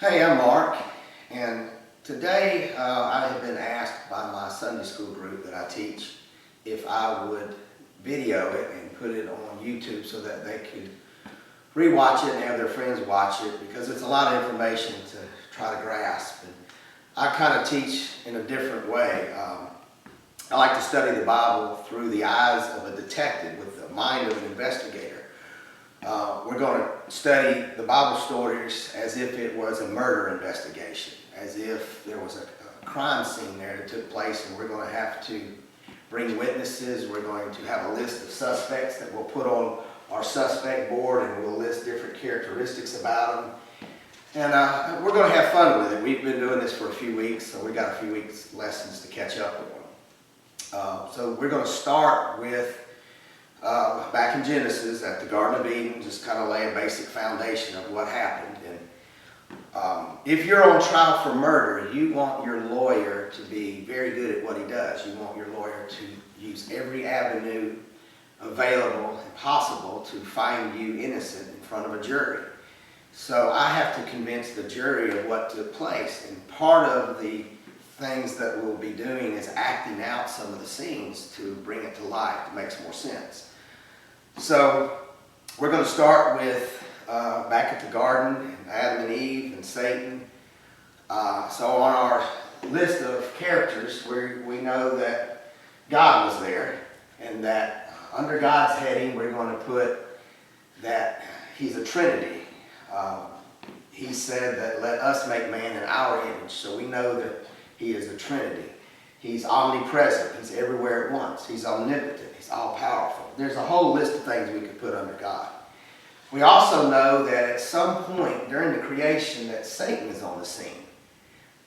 Hey, I'm Mark, and today I have been asked by my Sunday school group that I teach if I would video it and put it on YouTube so that they could rewatch it and have their friends watch it, because it's a lot of information to try to grasp. And I kind of teach in a different way. I like to study the Bible through the eyes of a detective with the mind of an investigator. We're going to study the Bible stories as if it was a murder investigation, as if there was a crime scene there that took place, and we're going to have to bring witnesses. We're going to have a list of suspects that we'll put on our suspect board, and we'll list different characteristics about them. And we're going to have fun with it. We've been doing this for a few weeks, so we've got a few weeks lessons to catch up on. So we're going to start with back in Genesis at the Garden of Eden, just kind of lay a basic foundation of what happened. And if you're on trial for murder, you want your lawyer to be very good at what he does. You want your lawyer to use every avenue available and possible to find you innocent in front of a jury. So I have to convince the jury of what took place. And part of the things that we'll be doing is acting out some of the scenes to bring it to life. It makes more sense. So we're going to start with back at the garden, and Adam and Eve and Satan. So on our list of characters, we know that God was there, and that under God's heading we're going to put that He's a Trinity. He said that let us make man in our image, so we know that He is a Trinity. He's omnipresent. He's everywhere at once. He's omnipotent. He's all-powerful. There's a whole list of things we could put under God. We also know that at some point during the creation that Satan is on the scene.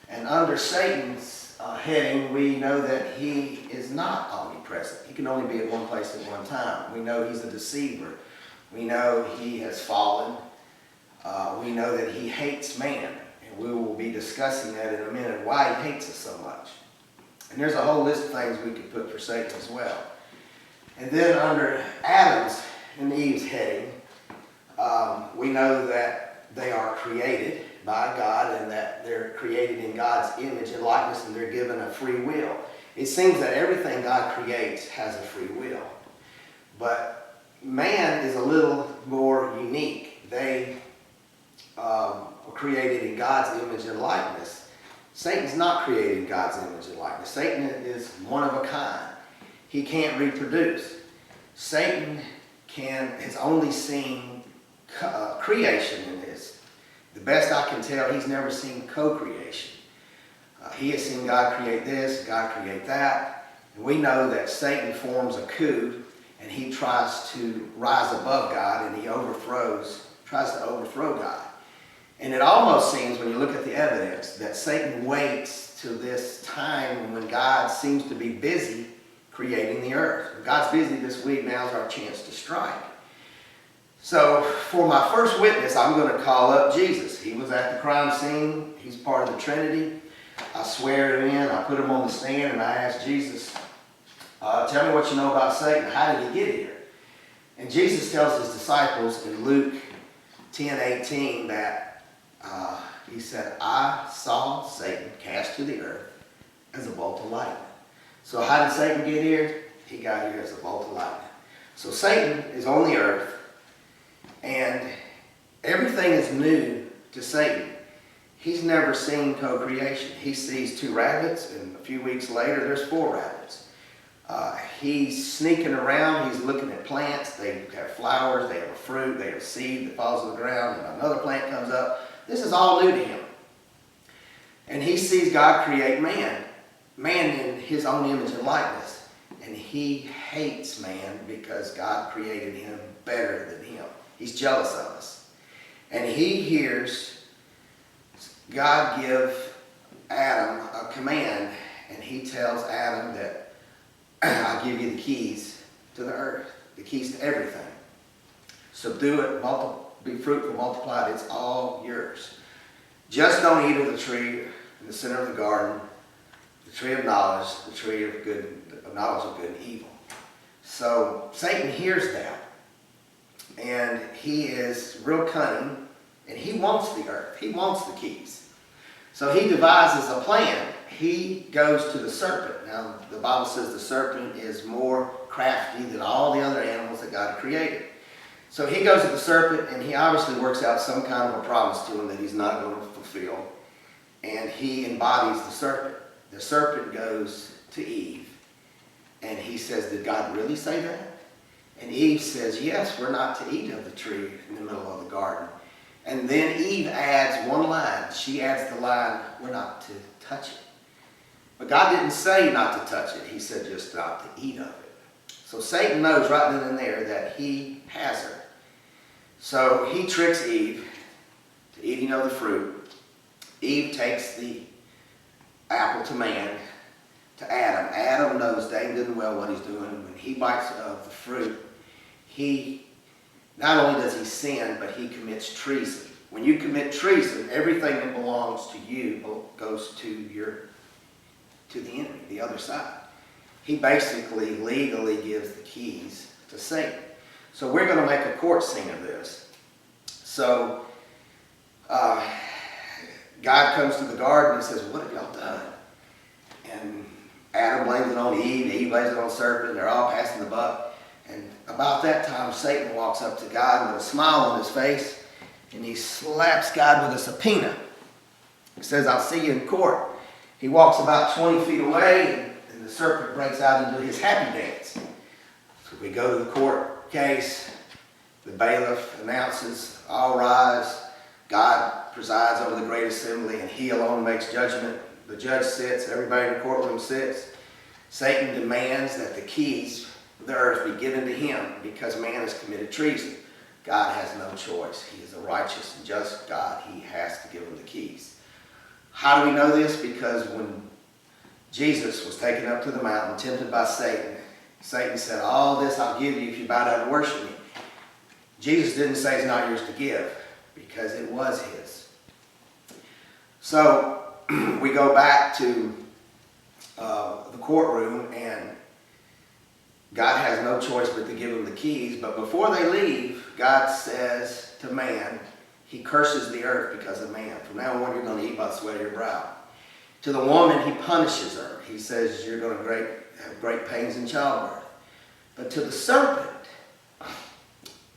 And under Satan's heading, we know that he is not omnipresent. He can only be at one place at one time. We know he's a deceiver. We know he has fallen. We know that he hates man. And we will be discussing that in a minute, why he hates us so much. And there's a whole list of things we could put for Satan as well. And then under Adam's and Eve's heading, we know that they are created by God, and that they're created in God's image and likeness, and they're given a free will. It seems that everything God creates has a free will. But man is a little more unique. They are created in God's image and likeness. Satan's not created in God's image and likeness. Satan is one of a kind. He can't reproduce. Satan has only seen creation in this. The best I can tell, he's never seen co-creation. He has seen God create this, God create that. And we know that Satan forms a coup, and he tries to rise above God, and he tries to overthrow God. And it almost seems, when you look at the evidence, that Satan waits to this time when God seems to be busy creating the earth. If God's busy this week, now's our chance to strike. So for my first witness, I'm going to call up Jesus. He was at the crime scene. He's part of the Trinity. I swear him in. I put him on the stand, and I asked Jesus, tell me what you know about Satan. How did he get here? And Jesus tells his disciples in Luke 10:18 that he said, I saw Satan cast to the earth as a bolt of lightning. So how did Satan get here? He got here as a bolt of lightning. So Satan is on the earth, and everything is new to Satan. He's never seen co-creation. He sees 2 rabbits, and a few weeks later there's 4 rabbits. He's sneaking around. He's looking at plants. They have flowers. They have a fruit. They have a seed that falls to the ground, and another plant comes up. This is all new to him. And he sees God create man in his own image and likeness. And he hates man because God created him better than him. He's jealous of us. And he hears God give Adam a command, and he tells Adam that I'll give you the keys to the earth, the keys to everything. Subdue it, be fruitful, multiply it, it's all yours. Just don't eat of the tree in the center of the garden, the tree of knowledge, the tree of knowledge of good and evil. So Satan hears that, and he is real cunning, And he wants the earth. He wants the keys. So he devises a plan. He goes to the serpent. Now, the Bible says the serpent is more crafty than all the other animals that God created. So he goes to the serpent, and he obviously works out some kind of a promise to him that he's not going to fulfill. And he embodies the serpent. The serpent goes to Eve, and he says, did God really say that? And Eve says, yes, we're not to eat of the tree in the middle of the garden. And then Eve adds one line. She adds the line, we're not to touch it. But God didn't say not to touch it. He said just not to eat of it. So Satan knows right then and there that he has her. So he tricks Eve to eating of the fruit. Eve takes the apple to man, to Adam. Adam knows dang good and well what he's doing. When he bites of the fruit, he not only does he sin, but he commits treason. When you commit treason, everything that belongs to you goes to the enemy, the other side. He basically legally gives the keys to Satan. So we're going to make a court scene of this. So God comes to the garden and says, what have y'all done? And Adam blames it on Eve, Eve blames it on the serpent, they're all passing the buck. And about that time, Satan walks up to God with a smile on his face, and he slaps God with a subpoena. He says, I'll see you in court. He walks about 20 feet away, and the serpent breaks out into his happy dance. So we go to the court case. The bailiff announces, all rise. God presides over the great assembly, and he alone makes judgment. The judge sits, everybody in the courtroom sits. Satan demands that the keys of the earth be given to him because man has committed treason. God has no choice. He is a righteous and just God. He has to give him the keys. How do we know this? Because when Jesus was taken up to the mountain, tempted by Satan, Satan said, all this I'll give you if you bow down and worship me. Jesus didn't say it's not yours to give, because it was his. So we go back to the courtroom, and God has no choice but to give them the keys. But before they leave, God says to man, he curses the earth because of man. From now on, you're going to eat by the sweat of your brow. To the woman, he punishes her. He says you're going to have great pains in childbirth. But to the serpent,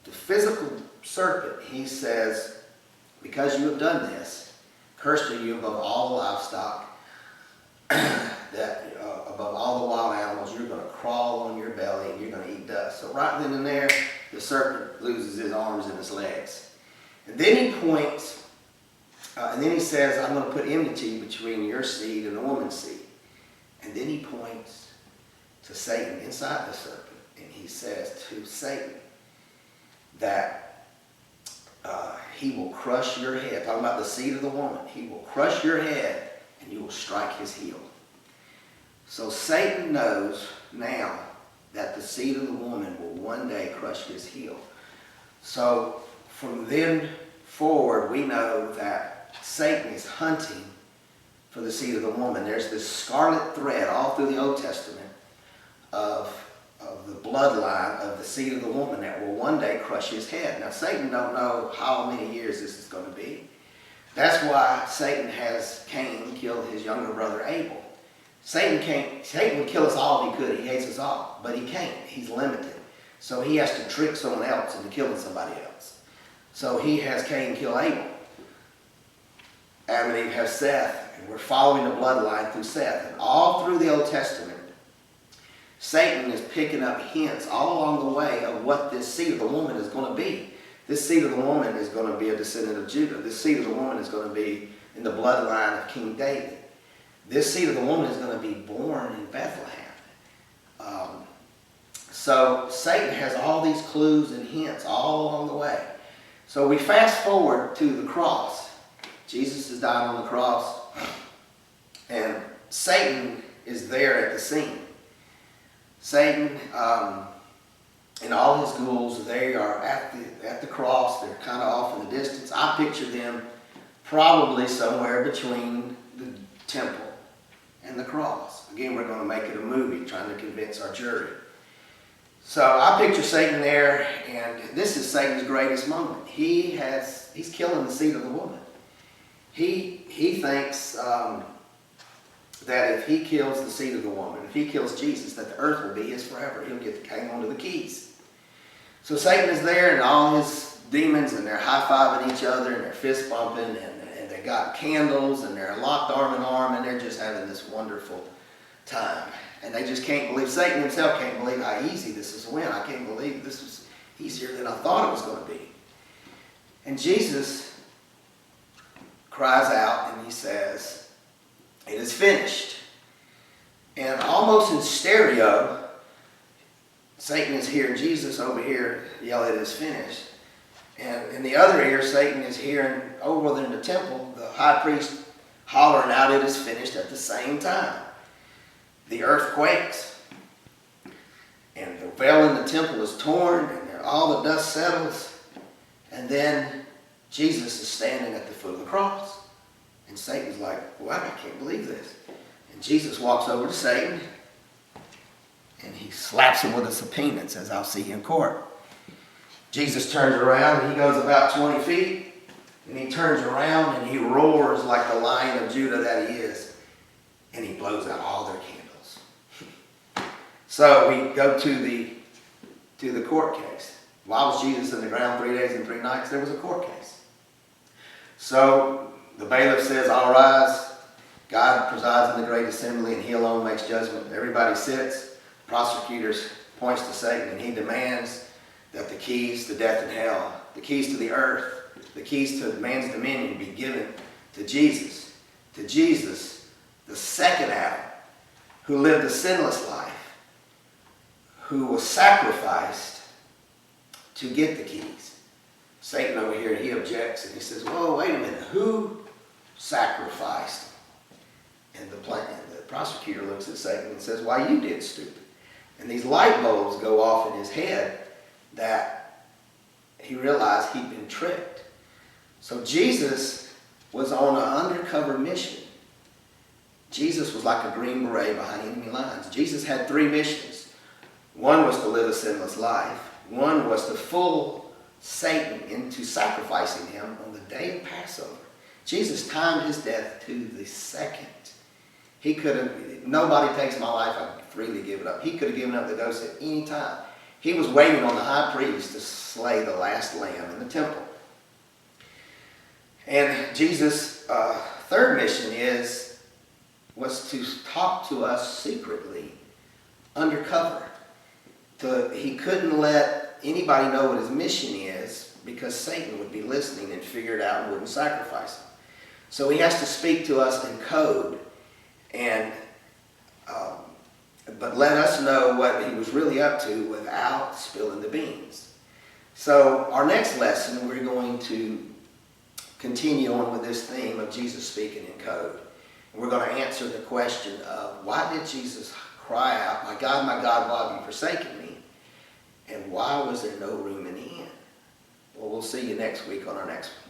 the physical serpent, he says, because you have done this, cursed are you above all the livestock, above all the wild animals. You're going to crawl on your belly and you're going to eat dust. So right then and there, the serpent loses his arms and his legs. And then he points, and then he says, I'm going to put enmity between your seed and the woman's seed. And then he points to Satan inside the serpent, and he says to Satan that he will crush your head. Talking about the seed of the woman. He will crush your head, and you will strike his heel. So Satan knows now that the seed of the woman will one day crush his heel. So from then forward, we know that Satan is hunting for the seed of the woman. There's this scarlet thread all through the Old Testament of the bloodline of the seed of the woman that will one day crush his head. Now, Satan don't know how many years this is going to be. That's why Satan has Cain kill his younger brother Abel. Satan would kill us all if he could. He hates us all, but he can't. He's limited. So he has to trick someone else into killing somebody else. So he has Cain kill Abel. Adam and Eve have Seth, and we're following the bloodline through Seth. And all through the Old Testament, Satan is picking up hints all along the way of what this seed of the woman is going to be. This seed of the woman is going to be a descendant of Judah. This seed of the woman is going to be in the bloodline of King David. This seed of the woman is going to be born in Bethlehem. So Satan has all these clues and hints all along the way. So we fast forward to the cross. Jesus is dying on the cross, and Satan is there at the scene. Satan and all his ghouls, they are at the cross. They're kind of off in the distance. I picture them probably somewhere between the temple and the cross. Again, we're going to make it a movie, trying to convince our jury. So I picture Satan there, and this is Satan's greatest moment. He's killing the seed of the woman. He thinks that if he kills the seed of the woman, if he kills Jesus, that the earth will be his forever. He'll get to hang on to the keys. So Satan is there, and all his demons, and they're high-fiving each other, and they're fist-bumping, and they got candles, and they're locked arm in arm, and they're just having this wonderful time. And they just can't believe, Satan himself can't believe how easy this is to win. I can't believe this was easier than I thought it was going to be. And Jesus cries out and he says, "It is finished." And almost in stereo, Satan is hearing Jesus over here yell, "It is finished." And in the other ear, Satan is hearing over in the temple, the high priest hollering out, "It is finished," at the same time. The earth quakes, and the veil in the temple is torn, and all the dust settles, and then Jesus is standing at the foot of the cross. And Satan's like, "Wow, I can't believe this." And Jesus walks over to Satan, and he slaps him with a subpoena and says, "I'll see you in court." Jesus turns around, and he goes about 20 feet, and he turns around, and he roars like the Lion of Judah that he is, and he blows out all their candles. So we go to the court case. Why was Jesus in the ground 3 days and 3 nights? There was a court case. So the bailiff says, "All rise." God presides in the great assembly, and he alone makes judgment. Everybody sits. Prosecutor points to Satan, and he demands that the keys to death and hell, the keys to the earth, the keys to man's dominion be given to Jesus. To Jesus, the second Adam, who lived a sinless life, who was sacrificed to get the keys. Satan over here, he objects, and he says, "Whoa, wait a minute, who sacrificed?" And the prosecutor looks at Satan and says, "Why, you did, stupid." And these light bulbs go off in his head that he realized he'd been tricked. So Jesus was on an undercover mission. Jesus was like a green beret behind enemy lines. Jesus had 3 missions. One was to live a sinless life. One was to fool Satan into sacrificing him on the day of Passover. Jesus timed his death to the second. He could have, "Nobody takes my life, I freely give it up." He could have given up the ghost at any time. He was waiting on the high priest to slay the last lamb in the temple. And Jesus' third mission was to talk to us secretly, undercover. He couldn't let anybody know what his mission is because Satan would be listening and figure it out and wouldn't sacrifice him. So he has to speak to us in code, but let us know what he was really up to without spilling the beans. So our next lesson, we're going to continue on with this theme of Jesus speaking in code. And we're going to answer the question of, why did Jesus cry out, my God, why have you forsaken me?" And why was there no room in the inn? Well, we'll see you next week on our next one.